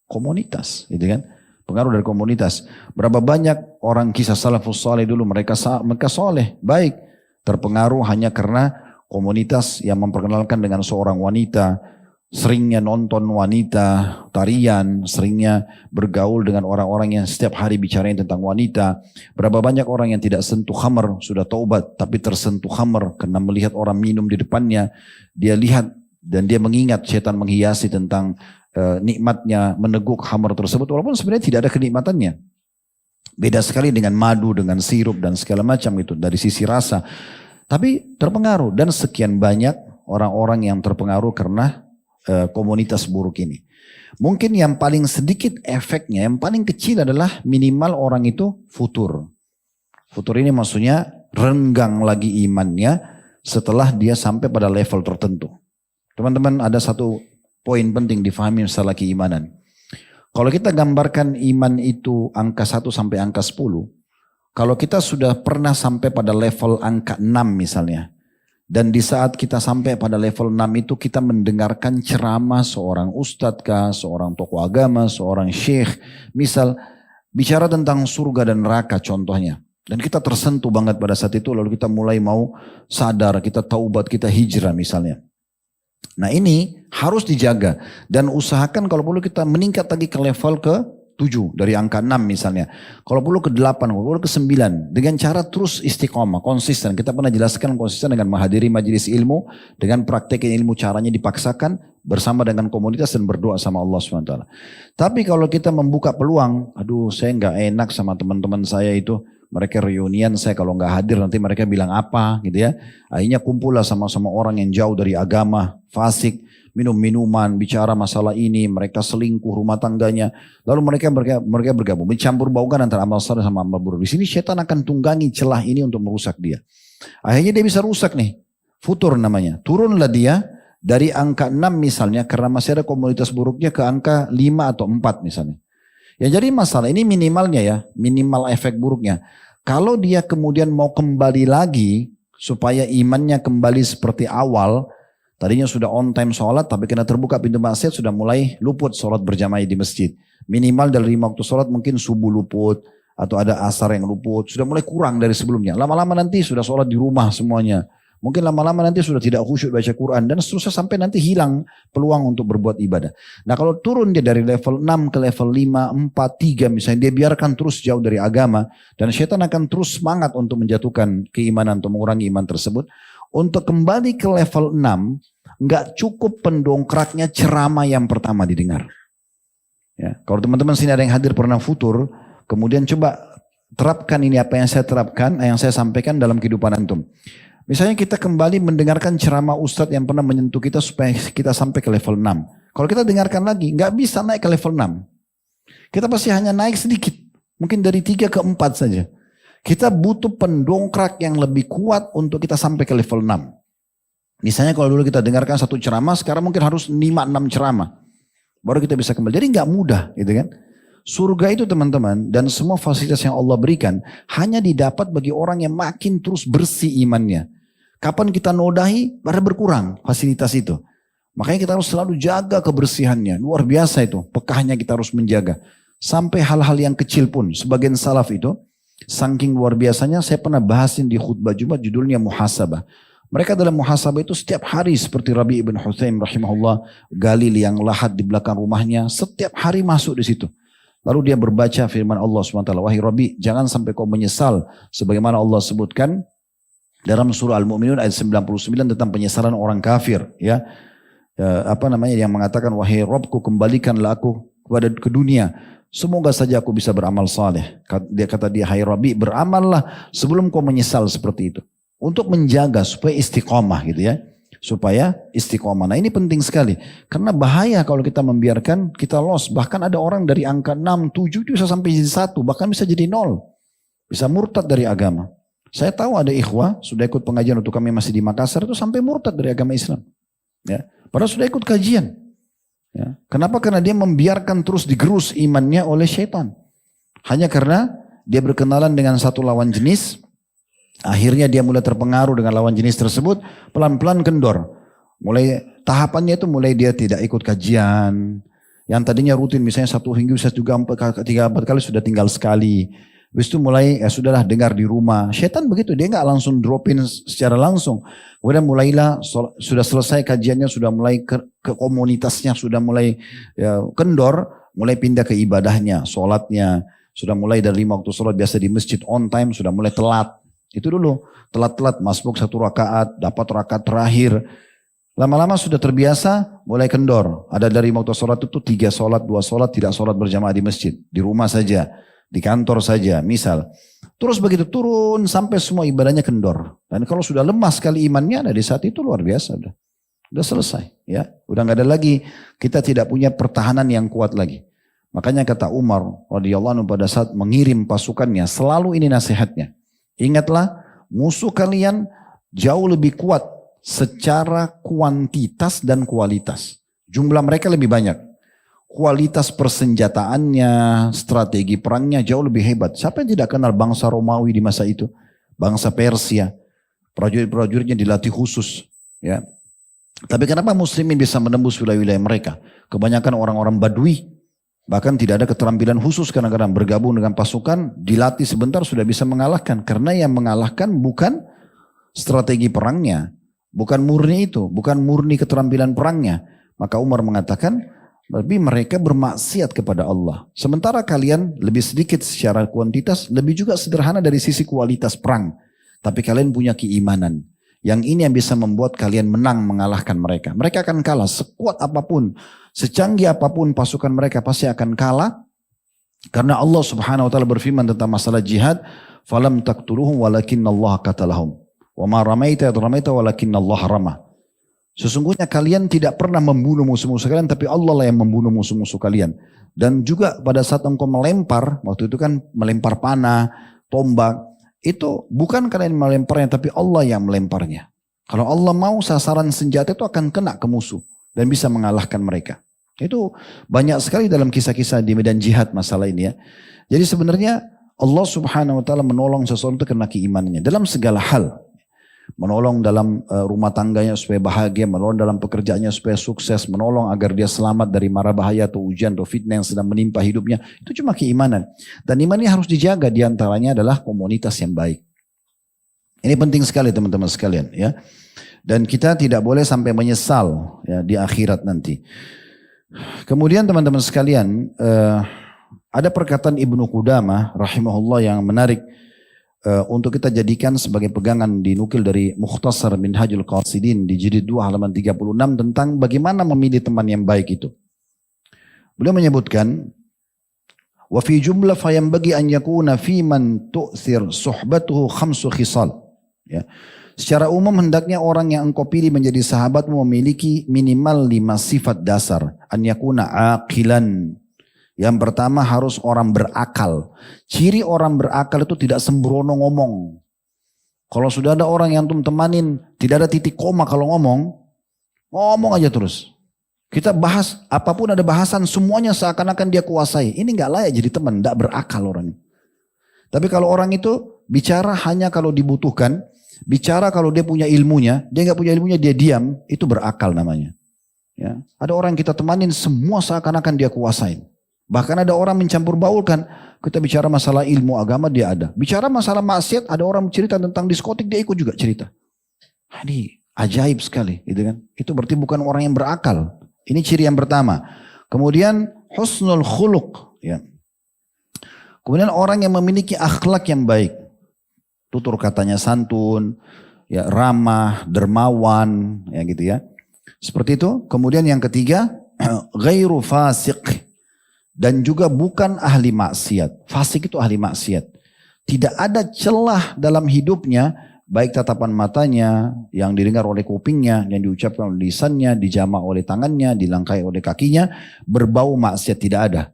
komunitas, gitu kan? Pengaruh dari komunitas. Berapa banyak orang kisah salafus saleh dulu mereka soleh, baik, terpengaruh hanya karena komunitas yang memperkenalkan dengan seorang wanita, seringnya nonton wanita, tarian, seringnya bergaul dengan orang-orang yang setiap hari bicarain tentang wanita. Berapa banyak orang yang tidak sentuh khamar, sudah taubat, tapi tersentuh khamar karena melihat orang minum di depannya, dia lihat dan dia mengingat setan menghiasi tentang nikmatnya meneguk khamar tersebut, walaupun sebenarnya tidak ada kenikmatannya. Beda sekali dengan madu, dengan sirup dan segala macam itu dari sisi rasa. Tapi terpengaruh dan sekian banyak orang-orang yang terpengaruh karena komunitas buruk ini. Mungkin yang paling sedikit efeknya, yang paling kecil adalah minimal orang itu futur. Futur ini maksudnya renggang lagi imannya setelah dia sampai pada level tertentu. Teman-teman ada satu poin penting difahami masalah keimanan. Kalau kita gambarkan iman itu angka 1 sampai angka 10. Kalau kita sudah pernah sampai pada level angka 6 misalnya. Dan di saat kita sampai pada level 6 itu kita mendengarkan ceramah seorang ustadz kah, seorang tokoh agama, seorang syekh. Misal bicara tentang surga dan neraka contohnya. Dan kita tersentuh banget pada saat itu lalu kita mulai mau sadar, kita taubat, kita hijrah misalnya. Nah ini harus dijaga dan usahakan kalau perlu kita meningkat lagi ke level ke 7 dari angka 6 misalnya. Kalau perlu ke 8, kalau perlu ke 9. Dengan cara terus istiqomah, konsisten. Kita pernah jelaskan konsisten dengan menghadiri majelis ilmu. Dengan praktekin ilmu caranya dipaksakan. Bersama dengan komunitas dan berdoa sama Allah SWT. Tapi kalau kita membuka peluang. Aduh saya nggak enak sama teman-teman saya itu. Mereka reunian saya kalau nggak hadir nanti mereka bilang apa gitu ya. Akhirnya kumpullah sama-sama orang yang jauh dari agama. Fasik. Minum-minuman, bicara masalah ini, mereka selingkuh rumah tangganya. Lalu mereka bergabung, mencampur baukan antara amal saleh sama amal buruk. Di sini setan akan tunggangi celah ini untuk merusak dia. Akhirnya dia bisa rusak nih, futur namanya. Turunlah dia dari angka 6 misalnya, karena masih ada komunitas buruknya ke angka 5 atau 4 misalnya. Ya jadi masalah ini minimalnya ya, minimal efek buruknya. Kalau dia kemudian mau kembali lagi, supaya imannya kembali seperti awal, tadinya sudah on time sholat tapi kena terbuka pintu maksiat sudah mulai luput sholat berjamaah di masjid. Minimal dari 5 waktu sholat mungkin subuh luput atau ada asar yang luput. Sudah mulai kurang dari sebelumnya. Lama-lama nanti sudah sholat di rumah semuanya. Mungkin lama-lama nanti sudah tidak khusyuk baca Quran dan seterusnya sampai nanti hilang peluang untuk berbuat ibadah. Nah kalau turun dia dari level 6 ke level 5, 4, 3 misalnya, dia biarkan terus jauh dari agama dan syaitan akan terus semangat untuk menjatuhkan keimanan atau mengurangi iman tersebut. Untuk kembali ke level 6, nggak cukup pendongkraknya ceramah yang pertama didengar. Ya, kalau teman-teman sini ada yang hadir pernah futur, kemudian coba terapkan ini apa yang saya terapkan, yang saya sampaikan dalam kehidupan antum. Misalnya kita kembali mendengarkan ceramah ustadz yang pernah menyentuh kita supaya kita sampai ke level 6. Kalau kita dengarkan lagi, nggak bisa naik ke level 6. Kita pasti hanya naik sedikit. Mungkin dari 3 ke 4 saja. Kita butuh pendongkrak yang lebih kuat untuk kita sampai ke level 6. Misalnya kalau dulu kita dengarkan satu ceramah, sekarang mungkin harus 5-6 ceramah. Baru kita bisa kembali. Jadi nggak mudah gitu kan. Surga itu teman-teman dan semua fasilitas yang Allah berikan hanya didapat bagi orang yang makin terus bersih imannya. Kapan kita nodahi, pada berkurang fasilitas itu. Makanya kita harus selalu jaga kebersihannya. Luar biasa itu, pekahnya kita harus menjaga. Sampai hal-hal yang kecil pun, sebagian salaf itu, saking luar biasanya, saya pernah bahasin di khutbah Jumat judulnya muhasabah. Mereka dalam muhasabah itu setiap hari seperti Rabi ibn Hutsaim rahimahullah, gali liang lahat di belakang rumahnya, setiap hari masuk di situ. Lalu dia berbaca firman Allah SWT, wahai Rabi, jangan sampai kau menyesal sebagaimana Allah sebutkan dalam surah Al-Mu'minun ayat 99 tentang penyesalan orang kafir, ya. Yang mengatakan wahai Rabbku, kembalikanlah aku ke dunia, semoga saja aku bisa beramal saleh. Kata dia, hai Rabi, beramallah sebelum kau menyesal seperti itu. Untuk menjaga supaya istiqomah gitu ya. Supaya istiqomah. Nah ini penting sekali. Karena bahaya kalau kita membiarkan kita lost. Bahkan ada orang dari angka 6, 7 bisa sampai jadi 1. Bahkan bisa jadi 0. Bisa murtad dari agama. Saya tahu ada ikhwah sudah ikut pengajian untuk kami masih di Makassar itu sampai murtad dari agama Islam. Ya, padahal sudah ikut kajian. Ya. Kenapa? Karena dia membiarkan terus digerus imannya oleh syaitan. Hanya karena dia berkenalan dengan satu lawan jenis. Akhirnya dia mulai terpengaruh dengan lawan jenis tersebut. Pelan-pelan kendor. Mulai tahapannya itu mulai dia tidak ikut kajian. Yang tadinya rutin misalnya 1 minggu bisa juga 3-4 kali sudah tinggal sekali. Habis itu mulai sudahlah dengar di rumah. Syaitan begitu, dia nggak langsung dropin secara langsung. Kemudian mulailah sudah selesai kajiannya, sudah mulai ke komunitasnya, sudah mulai kendor, mulai pindah ke ibadahnya, sholatnya. Sudah mulai dari 5 waktu sholat biasa di masjid on time, sudah mulai telat. Itu dulu, telat-telat masbuk 1 rakaat, dapat rakaat terakhir. Lama-lama sudah terbiasa, mulai kendor. Ada dari waktu sholat itu 3 sholat, 2 sholat, tidak sholat berjamaah di masjid. Di rumah saja. Di kantor saja misal. Terus begitu turun sampai semua ibadahnya kendor. Dan kalau sudah lemah sekali imannya, dari saat itu luar biasa udah selesai ya. Udah nggak ada lagi, kita tidak punya pertahanan yang kuat lagi. Makanya kata Umar radhiyallahu anhu pada saat mengirim pasukannya, selalu ini nasihatnya. Ingatlah, musuh kalian jauh lebih kuat secara kuantitas dan kualitas. Jumlah mereka lebih banyak. Kualitas persenjataannya, strategi perangnya jauh lebih hebat. Siapa yang tidak kenal bangsa Romawi di masa itu? Bangsa Persia. Prajurit-prajuritnya dilatih khusus. Ya. Tapi kenapa muslimin bisa menembus wilayah-wilayah mereka? Kebanyakan orang-orang Badui. Bahkan tidak ada keterampilan khusus kadang-kadang bergabung dengan pasukan. Dilatih sebentar sudah bisa mengalahkan. Karena yang mengalahkan bukan strategi perangnya. Bukan murni itu. Bukan murni keterampilan perangnya. Maka Umar mengatakan, lebih mereka bermaksiat kepada Allah. Sementara kalian lebih sedikit secara kuantitas, lebih juga sederhana dari sisi kualitas perang. Tapi kalian punya keimanan. Yang ini yang bisa membuat kalian menang mengalahkan mereka. Mereka akan kalah sekuat apapun, secanggih apapun pasukan mereka pasti akan kalah. Karena Allah Subhanahu wa taala berfirman tentang masalah jihad, "Falam taqtuluhum walakinnallaha qatalahum. Wa ma ramaita idh ramaita walakinnallaha rama." Sesungguhnya kalian tidak pernah membunuh musuh-musuh kalian, tapi Allah lah yang membunuh musuh-musuh kalian. Dan juga pada saat engkau melempar, waktu itu kan melempar panah, tombak, itu bukan kalian melemparnya, tapi Allah yang melemparnya. Kalau Allah mau, sasaran senjata itu akan kena ke musuh dan bisa mengalahkan mereka. Itu banyak sekali dalam kisah-kisah di medan jihad masalah ini ya. Jadi sebenarnya Allah Subhanahu wa taala menolong seseorang itu karena keimanannya dalam segala hal. Menolong dalam rumah tangganya supaya bahagia, menolong dalam pekerjaannya supaya sukses, menolong agar dia selamat dari mara bahaya atau ujian atau fitnah yang sedang menimpa hidupnya. Itu cuma keimanan. Dan iman ini harus dijaga, diantaranya adalah komunitas yang baik. Ini penting sekali teman-teman sekalian ya. Dan kita tidak boleh sampai menyesal ya di akhirat nanti. Kemudian teman-teman sekalian, ada perkataan Ibnu Qudamah rahimahullah yang menarik untuk kita jadikan sebagai pegangan, dinukil dari Mukhtasar Minhajul Qasidin di jilid 2 halaman 36 tentang bagaimana memilih teman yang baik itu. Beliau menyebutkan, wa fi jumlah fayanbaghi an yakuna fi man tu'thir suhbatuhu khamsu khisal. Ya. Secara umum hendaknya orang yang engkau pilih menjadi sahabatmu memiliki minimal 5 sifat dasar. An yakuna aqilan. Yang pertama harus orang berakal. Ciri orang berakal itu tidak sembrono ngomong. Kalau sudah ada orang yang temanin, tidak ada titik koma kalau ngomong aja terus. Kita bahas apapun ada bahasan, semuanya seakan-akan dia kuasai. Ini nggak layak jadi teman, nggak berakal orang. Tapi kalau orang itu bicara hanya kalau dibutuhkan, bicara kalau dia punya ilmunya, dia nggak punya ilmunya dia diam, itu berakal namanya. Ya, ada orang yang kita temanin semua seakan-akan dia kuasain. Bahkan ada orang mencampur baulkan, kita bicara masalah ilmu agama dia ada. Bicara masalah maksiat, ada orang cerita tentang diskotik, dia ikut juga cerita. Ini ajaib sekali, gitu kan? Itu berarti bukan orang yang berakal. Ini ciri yang pertama. Kemudian husnul khuluq, ya. Kemudian orang yang memiliki akhlak yang baik. Tutur katanya santun, ya, ramah, dermawan, ya gitu ya. Seperti itu. Kemudian yang ketiga, ghairu fasiq. Dan juga bukan ahli maksiat. Fasik itu ahli maksiat. Tidak ada celah dalam hidupnya, baik tatapan matanya, yang didengar oleh kupingnya, yang diucapkan oleh lisannya, dijamah oleh tangannya, dilangkai oleh kakinya, berbau maksiat, tidak ada.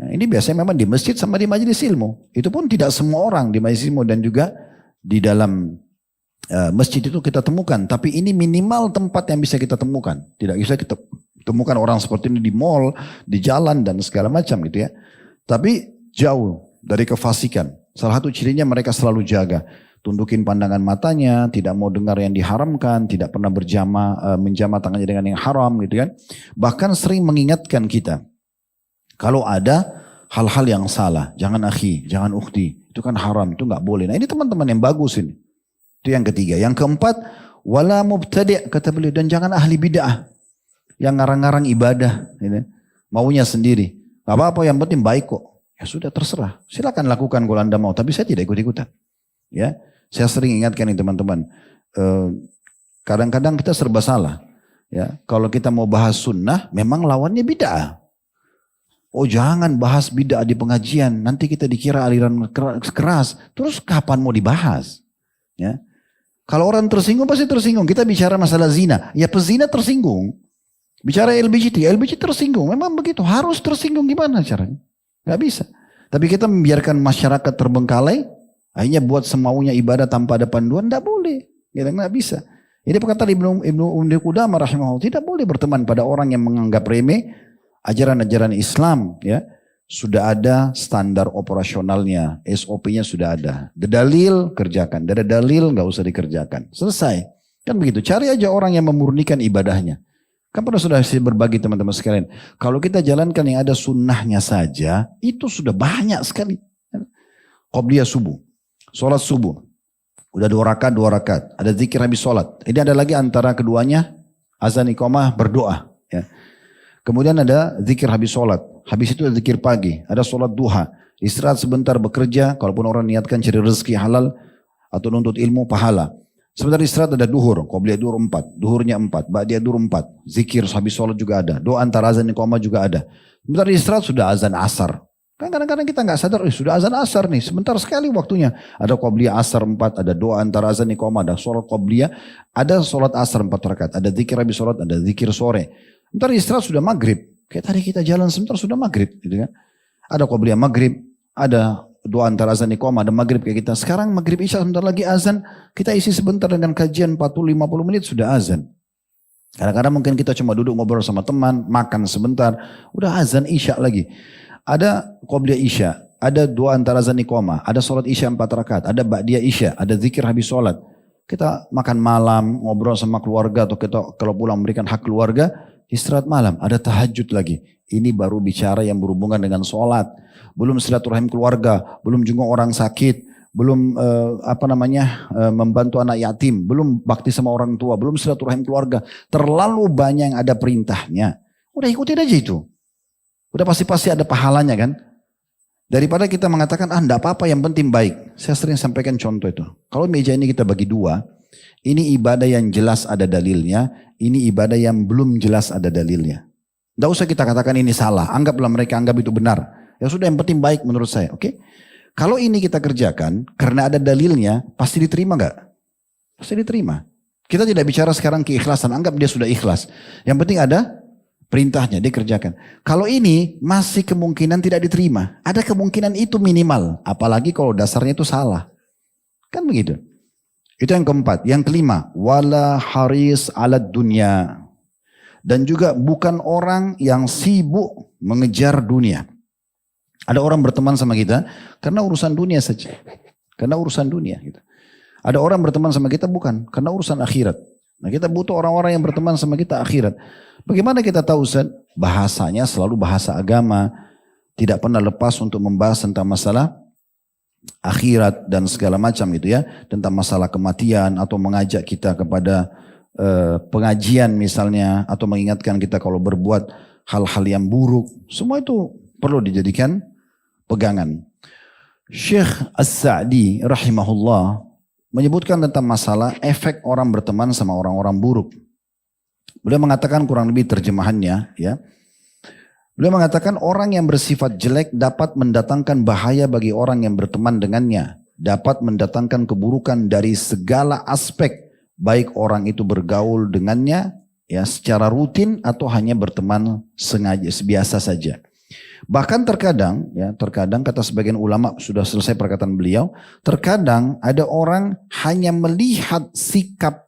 Nah, ini biasanya memang di masjid sama di majelis ilmu. Itu pun tidak semua orang di majelis ilmu dan juga di dalam masjid itu kita temukan. Tapi ini minimal tempat yang bisa kita temukan. Tidak bisa kita temukan orang seperti ini di mall, di jalan dan segala macam gitu ya. Tapi jauh dari kefasikan. Salah satu cirinya mereka selalu jaga. Tundukin pandangan matanya, tidak mau dengar yang diharamkan, tidak pernah menjamah tangannya dengan yang haram gitu kan. Bahkan sering mengingatkan kita. Kalau ada hal-hal yang salah, jangan akhi, jangan ukhti, itu kan haram, itu nggak boleh. Nah ini teman-teman yang bagus ini. Itu yang ketiga. Yang keempat, wala mubtadi' kata beliau, dan jangan ahli bid'ah. Yang ngarang-ngarang ibadah, gitu. Maunya sendiri. Gak apa-apa, yang penting baik kok. Ya sudah terserah, silakan lakukan kalau anda mau, tapi saya tidak ikut-ikutan. Ya, saya sering ingatkan nih teman-teman. Kadang-kadang kita serba salah. Ya, kalau kita mau bahas sunnah, memang lawannya bid'ah. Oh jangan bahas bid'ah di pengajian, nanti kita dikira aliran keras. Terus kapan mau dibahas? Ya, kalau orang tersinggung pasti tersinggung. Kita bicara masalah zina, ya pezina tersinggung. Bicara LGBT tersinggung. Memang begitu, harus tersinggung, gimana caranya? Gak bisa. Tapi kita membiarkan masyarakat terbengkalai, akhirnya buat semaunya ibadah tanpa ada panduan, gak boleh. Kita gak bisa. Ini perkataan Ibnu Qudamah rahimahullah, tidak boleh berteman pada orang yang menganggap remeh ajaran-ajaran Islam. Ya, sudah ada standar operasionalnya, SOP-nya sudah ada. Ada dalil, kerjakan. Ada dalil, gak usah dikerjakan. Selesai. Kan begitu. Cari aja orang yang memurnikan ibadahnya. Kan pernah sudah saya berbagi teman-teman sekalian. Kalau kita jalankan yang ada sunnahnya saja, itu sudah banyak sekali. Qobliyah subuh, sholat subuh. Udah 2 rakaat. Ada zikir habis sholat. Ini ada lagi antara keduanya, azan iqamah berdoa. Ya. Kemudian ada zikir habis sholat. Habis itu ada zikir pagi. Ada sholat duha. Istirahat sebentar bekerja. Kalaupun orang niatkan cari rezeki halal atau nuntut ilmu pahala. Sebentar istirahat ada duhur, qobliyah duhur 4, duhurnya 4, ba'diyah duhur 4, zikir habis sholat juga ada, doa antara azan iqamah juga ada. Sebentar istirahat sudah azan asar. Kan kadang-kadang kita nggak sadar, sudah azan asar nih, sebentar sekali waktunya. Ada qobliyah asar 4, ada doa antara azan iqamah, ada sholat qobliyah, ada sholat asar 4 rakaat, ada zikir habis sholat, ada zikir sore. Sebentar istirahat sudah maghrib, kayak tadi kita jalan sebentar sudah maghrib, gitu kan? Ada qobliyah maghrib, ada doa antara azan iqamah, ada maghrib kayak kita. Sekarang maghrib isya sebentar lagi azan, kita isi sebentar dengan kajian 40-50 menit sudah azan. Kadang-kadang mungkin kita cuma duduk ngobrol sama teman, makan sebentar, udah azan isya lagi. Ada qobliyah isya, ada doa antara azan iqamah, ada sholat isya 4 rakaat, ada ba'diyah isya, ada zikir habis sholat. Kita makan malam, ngobrol sama keluarga, atau kita kalau pulang memberikan hak keluarga, istirahat malam, ada tahajud lagi. Ini baru bicara yang berhubungan dengan sholat. Belum silaturahim keluarga, belum juga orang sakit, belum membantu anak yatim, belum bakti sama orang tua, belum silaturahim keluarga. Terlalu banyak yang ada perintahnya. Udah ikutin aja itu. Udah pasti ada pahalanya kan. Daripada kita mengatakan, enggak apa-apa yang penting baik. Saya sering sampaikan contoh itu. Kalau meja ini kita bagi dua, ini ibadah yang jelas ada dalilnya, ini ibadah yang belum jelas ada dalilnya. Enggak usah kita katakan ini salah, anggaplah mereka anggap itu benar. Ya sudah yang penting baik menurut saya, oke? Kalau ini kita kerjakan, karena ada dalilnya, pasti diterima enggak? Pasti diterima. Kita tidak bicara sekarang keikhlasan, anggap dia sudah ikhlas. Yang penting ada perintahnya, dikerjakan. Kalau ini masih kemungkinan tidak diterima. Ada kemungkinan itu minimal. Apalagi kalau dasarnya itu salah. Kan begitu. Itu yang keempat. Yang kelima. Wala haris ala dunya. Dan juga bukan orang yang sibuk mengejar dunia. Ada orang berteman sama kita karena urusan dunia saja. Karena urusan dunia. Gitu. Ada orang berteman sama kita bukan. Karena urusan akhirat. Nah kita butuh orang-orang yang berteman sama kita akhirat. Bagaimana kita tahu Ustaz? Bahasanya selalu bahasa agama. Tidak pernah lepas untuk membahas tentang masalah akhirat dan segala macam gitu ya. Tentang masalah kematian atau mengajak kita kepada pengajian misalnya. Atau mengingatkan kita kalau berbuat hal-hal yang buruk. Semua itu perlu dijadikan pegangan. Syekh As-Sa'di rahimahullah menyebutkan tentang masalah efek orang berteman sama orang-orang buruk. Beliau mengatakan kurang lebih terjemahannya ya. Beliau mengatakan orang yang bersifat jelek dapat mendatangkan bahaya bagi orang yang berteman dengannya. Dapat mendatangkan keburukan dari segala aspek. Baik orang itu bergaul dengannya ya secara rutin atau hanya berteman sengaja, biasa saja. Bahkan terkadang kata sebagian ulama sudah selesai perkataan beliau, terkadang ada orang hanya melihat sikap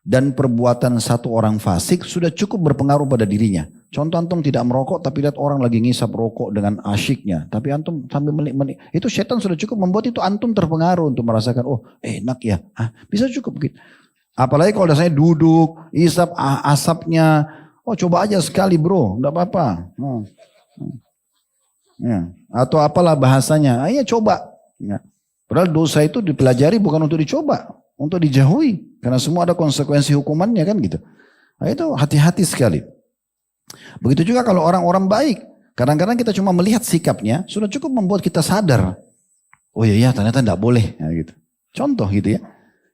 dan perbuatan satu orang fasik sudah cukup berpengaruh pada dirinya. Contoh antum tidak merokok tapi lihat orang lagi ngisap rokok dengan asyiknya, tapi antum sambil menik, itu setan sudah cukup membuat itu antum terpengaruh untuk merasakan oh enak ya, bisa cukup gitu. Apalagi kalau dasarnya duduk, isap asapnya, oh coba aja sekali bro, enggak apa-apa. Ya. Atau apalah bahasanya, ya coba. Ya. Padahal dosa itu dipelajari bukan untuk dicoba, untuk dijauhi. Karena semua ada konsekuensi hukumannya kan gitu. Nah, itu hati-hati sekali. Begitu juga kalau orang-orang baik. Kadang-kadang kita cuma melihat sikapnya, sudah cukup membuat kita sadar. Oh iya ternyata tidak boleh. Nah, gitu. Contoh gitu ya.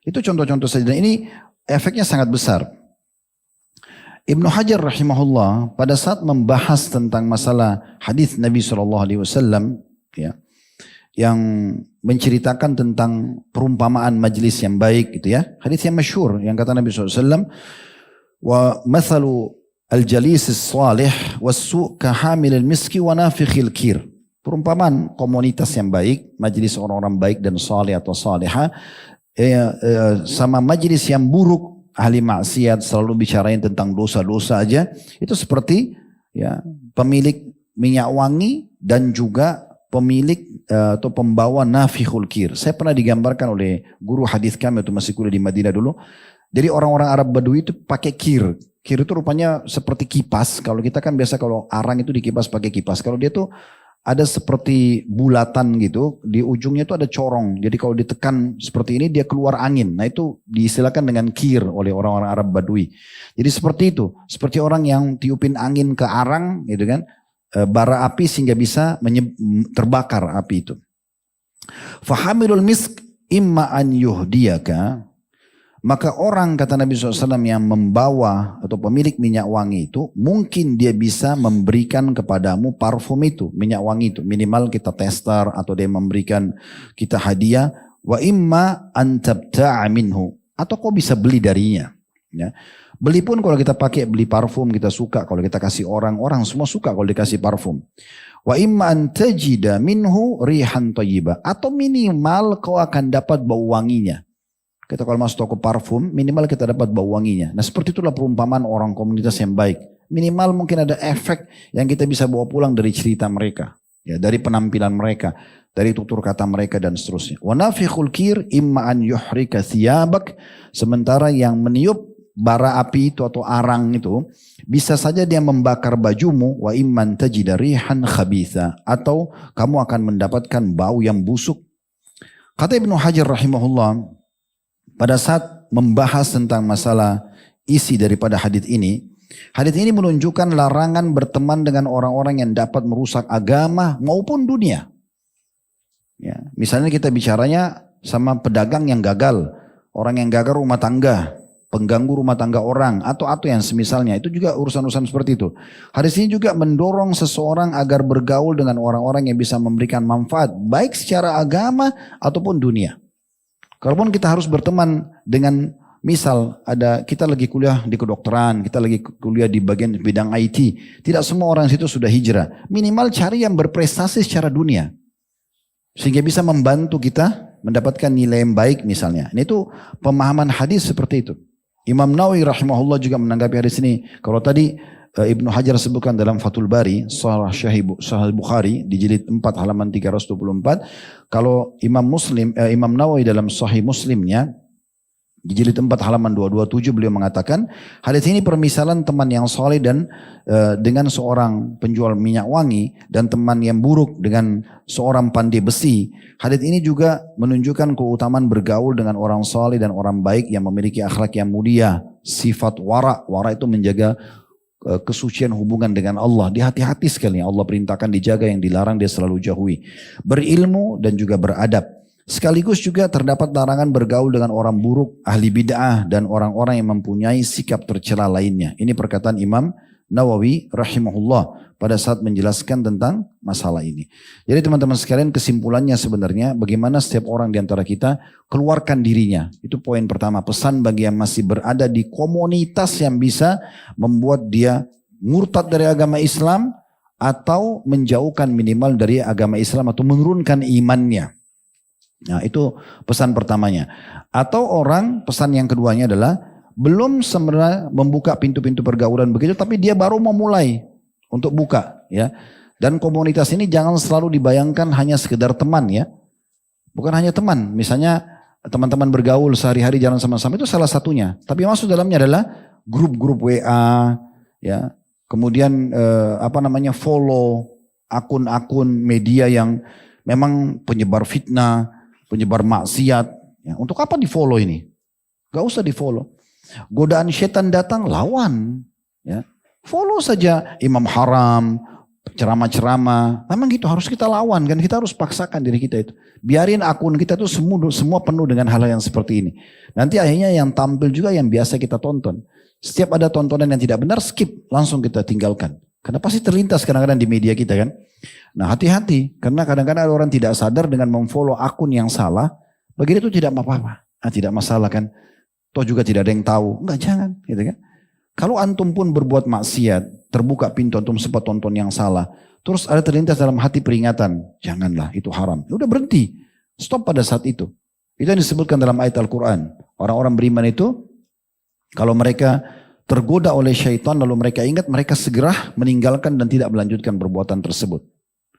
Itu contoh-contoh saja. Dan ini efeknya sangat besar. Ibnu Hajar rahimahullah pada saat membahas tentang masalah hadis Nabi SAW ya, yang menceritakan tentang perumpamaan majlis yang baik gitu ya. Hadis yang masyhur yang kata Nabi SAW, wa mathalu al-jalis as-salih was-su' kahamil al-miski wa nafikhil kir. Perumpamaan komunitas yang baik, majlis orang-orang baik dan salih atau salihah sama majlis yang buruk, ahli maksiat selalu bicarain tentang dosa-dosa aja, itu seperti ya pemilik minyak wangi dan juga pemilik atau pembawa nafikhul kir. Saya pernah digambarkan oleh guru hadis kami waktu masih kuliah di Madinah dulu. Jadi orang-orang Arab Badui itu pakai kir. Kir itu rupanya seperti kipas. Kalau kita kan biasa kalau arang itu dikipas pakai kipas. Kalau dia tuh ada seperti bulatan gitu, di ujungnya itu ada corong. Jadi kalau ditekan seperti ini dia keluar angin. Nah itu diistilahkan dengan kir oleh orang-orang Arab Badui. Jadi seperti itu, seperti orang yang tiupin angin ke arang gitu kan, bara api sehingga bisa terbakar api itu. Fahamilul misk imma an yuhdiyaka. Maka orang kata Nabi SAW yang membawa atau pemilik minyak wangi itu mungkin dia bisa memberikan kepadamu parfum itu, minyak wangi itu. Minimal kita tester atau dia memberikan kita hadiah. Wa imma an tabta'a minhu. Atau kau bisa beli darinya. Ya. Beli pun kalau kita pakai beli parfum kita suka. Kalau kita kasih orang semua suka kalau dikasih parfum. Wa imma an tajida minhu rihan thayyibah. Atau minimal kau akan dapat bau wanginya. Kita kalau masuk toko parfum, minimal kita dapat bau wanginya. Nah seperti itulah perumpamaan orang komunitas yang baik. Minimal mungkin ada efek yang kita bisa bawa pulang dari cerita mereka. Ya, dari penampilan mereka, dari tutur kata mereka dan seterusnya. Wa nafikhul kir imma an yuhrika thiyabak. Sementara yang meniup bara api itu atau arang itu, bisa saja dia membakar bajumu. Wa imman tajida rihan khabitha. Atau kamu akan mendapatkan bau yang busuk. Kata Ibnu Hajar rahimahullah, pada saat membahas tentang masalah isi daripada hadits ini menunjukkan larangan berteman dengan orang-orang yang dapat merusak agama maupun dunia. Ya, misalnya kita bicaranya sama pedagang yang gagal, orang yang gagal rumah tangga, pengganggu rumah tangga orang, atau yang semisalnya, itu juga urusan-urusan seperti itu. Hadis ini juga mendorong seseorang agar bergaul dengan orang-orang yang bisa memberikan manfaat, baik secara agama ataupun dunia. Kalaupun kita harus berteman dengan, misal kita lagi kuliah di kedokteran, kita lagi kuliah di bagian bidang IT, tidak semua orang situ sudah hijrah. Minimal cari yang berprestasi secara dunia, sehingga bisa membantu kita mendapatkan nilai yang baik misalnya. Ini itu pemahaman hadis seperti itu. Imam Nawawi rahimahullah juga menanggapi hadis ini. Kalau tadi Ibnu Hajar sebutkan dalam Fathul Bari, Sahih Bukhari di jilid 4 halaman 324. Kalau Imam Nawawi dalam Sahih Muslimnya di jilid 4 halaman 227 beliau mengatakan, hadis ini permisalan teman yang soleh dan dengan seorang penjual minyak wangi, dan teman yang buruk dengan seorang pandai besi. Hadis ini juga menunjukkan keutamaan bergaul dengan orang soleh dan orang baik yang memiliki akhlak yang mulia. Sifat wara itu menjaga kesucian hubungan dengan Allah. Dia hati-hati sekali, Allah perintahkan dijaga, yang dilarang dia selalu jauhi. Berilmu dan juga beradab. Sekaligus juga terdapat larangan bergaul dengan orang buruk, ahli bid'ah, dan orang-orang yang mempunyai sikap tercela lainnya. Ini perkataan Imam Nawawi rahimahullah pada saat menjelaskan tentang masalah ini. Jadi teman-teman sekalian, kesimpulannya sebenarnya bagaimana setiap orang di antara kita keluarkan dirinya. Itu poin pertama, pesan bagi yang masih berada di komunitas yang bisa membuat dia murtad dari agama Islam atau menjauhkan minimal dari agama Islam atau menurunkan imannya. Nah, itu pesan pertamanya. Atau pesan yang keduanya adalah belum sebenarnya membuka pintu-pintu pergaulan begitu, tapi dia baru memulai untuk buka, ya. Dan komunitas ini jangan selalu dibayangkan hanya sekedar teman, ya. Bukan hanya teman, misalnya teman-teman bergaul sehari-hari jalan sama-sama, itu salah satunya. Tapi masuk dalamnya adalah grup-grup WA, ya. Kemudian follow akun-akun media yang memang penyebar fitnah, penyebar maksiat. Ya, untuk apa di follow ini? Gak usah di follow. Godaan setan datang, lawan. Ya. Follow saja imam haram, ceramah-ceramah. Memang gitu, harus kita lawan kan. Kita harus paksakan diri kita itu. Biarin akun kita itu semua penuh dengan hal yang seperti ini. Nanti akhirnya yang tampil juga yang biasa kita tonton. Setiap ada tontonan yang tidak benar, skip. Langsung kita tinggalkan. Karena pasti terlintas kadang-kadang di media kita kan. Nah, hati-hati, karena kadang-kadang ada orang tidak sadar dengan memfollow akun yang salah, bagi dia itu tidak apa-apa, tidak masalah kan. Toh juga tidak ada yang tahu, enggak, jangan, gitu kan. Kalau antum pun berbuat maksiat, terbuka pintu antum sempat tonton yang salah, terus ada terlintas dalam hati peringatan, janganlah, itu haram. Ya udah berhenti, stop pada saat itu. Itu yang disebutkan dalam ayat Al-Quran. Orang-orang beriman itu, kalau mereka tergoda oleh syaitan lalu mereka ingat, mereka segera meninggalkan dan tidak melanjutkan perbuatan tersebut.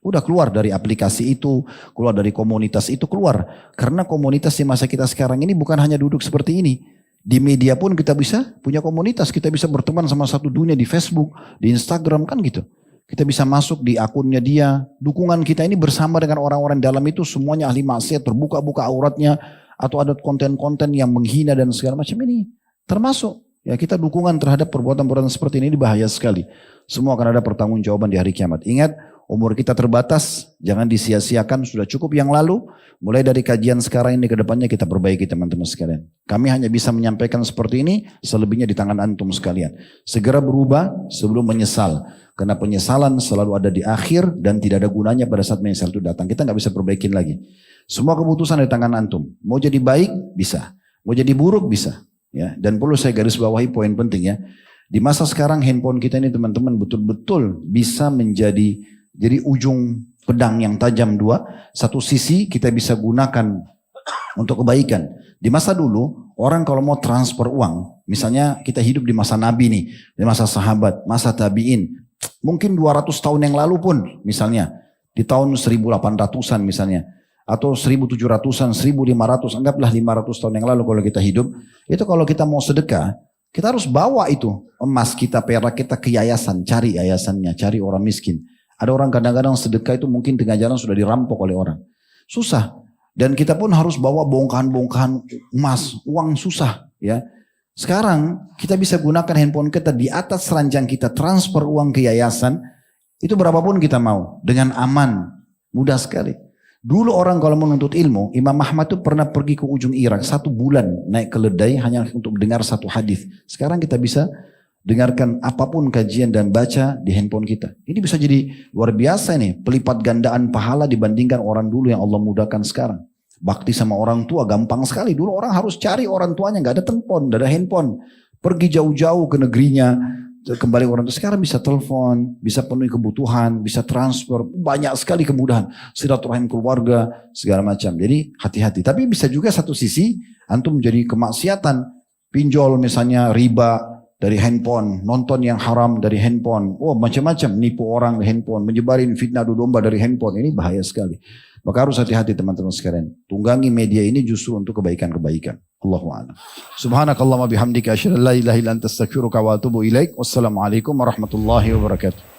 Udah keluar dari aplikasi itu, keluar dari komunitas itu, keluar. Karena komunitas di masa kita sekarang ini bukan hanya duduk seperti ini. Di media pun kita bisa punya komunitas, kita bisa berteman sama satu dunia di Facebook, di Instagram kan gitu. Kita bisa masuk di akunnya dia, dukungan kita ini bersama dengan orang-orang dalam itu semuanya ahli maksiat, terbuka-buka auratnya, atau ada konten-konten yang menghina dan segala macam ini. Termasuk. Ya, kita dukungan terhadap perbuatan-perbuatan seperti ini bahaya sekali. Semua akan ada pertanggungjawaban di hari kiamat. Ingat, umur kita terbatas, jangan disia-siakan, sudah cukup yang lalu. Mulai dari kajian sekarang ini ke depannya kita perbaiki teman-teman sekalian. Kami hanya bisa menyampaikan seperti ini, selebihnya di tangan antum sekalian. Segera berubah sebelum menyesal. Karena penyesalan selalu ada di akhir dan tidak ada gunanya pada saat menyesal itu datang. Kita nggak bisa perbaikin lagi. Semua keputusan di tangan antum. Mau jadi baik, bisa. Mau jadi buruk, bisa. Ya, dan perlu saya garis bawahi poin penting ya. Di masa sekarang handphone kita ini teman-teman betul-betul bisa menjadi ujung pedang yang tajam dua. Satu sisi kita bisa gunakan untuk kebaikan. Di masa dulu orang kalau mau transfer uang, misalnya kita hidup di masa Nabi nih, di masa sahabat, masa tabi'in, mungkin 200 tahun yang lalu pun misalnya, di tahun 1800-an misalnya, atau 1700-an, 1500, anggaplah 500 tahun yang lalu kalau kita hidup, itu kalau kita mau sedekah, kita harus bawa itu emas kita, perak kita ke yayasan, cari yayasannya, cari orang miskin. Ada orang kadang-kadang sedekah itu mungkin tengah jalan sudah dirampok oleh orang. Susah. Dan kita pun harus bawa bongkahan-bongkahan emas, uang susah ya. Sekarang kita bisa gunakan handphone kita di atas ranjang kita, transfer uang ke yayasan, itu berapapun kita mau, dengan aman, mudah sekali. Dulu orang kalau menuntut ilmu, Imam Ahmad itu pernah pergi ke ujung Irak, 1 bulan naik keledai hanya untuk dengar 1 hadis. Sekarang kita bisa dengarkan apapun kajian dan baca di handphone kita. Ini bisa jadi luar biasa nih, pelipat gandaan pahala dibandingkan orang dulu yang Allah mudahkan sekarang. Bakti sama orang tua gampang sekali. Dulu orang harus cari orang tuanya, gak ada telepon, gak ada handphone. Pergi jauh-jauh ke negerinya, kembali orang tua. Sekarang bisa telepon, bisa penuhi kebutuhan, bisa transfer, banyak sekali kemudahan. Silaturahim keluarga, segala macam. Jadi hati-hati. Tapi bisa juga satu sisi, antum menjadi kemaksiatan. Pinjol misalnya, riba dari handphone, nonton yang haram dari handphone. Oh macam-macam, nipu orang dari handphone, menyebarin fitnah adu domba dari handphone. Ini bahaya sekali. Maka harus hati-hati teman-teman sekalian. Tunggangi media ini justru untuk kebaikan-kebaikan. Allahu a'lam. Subhanakallahumma bihamdika asyhadu an la ilaha illa anta astaghfiruka wa atubu ilaik. Wassalamualaikum warahmatullahi wabarakatuh.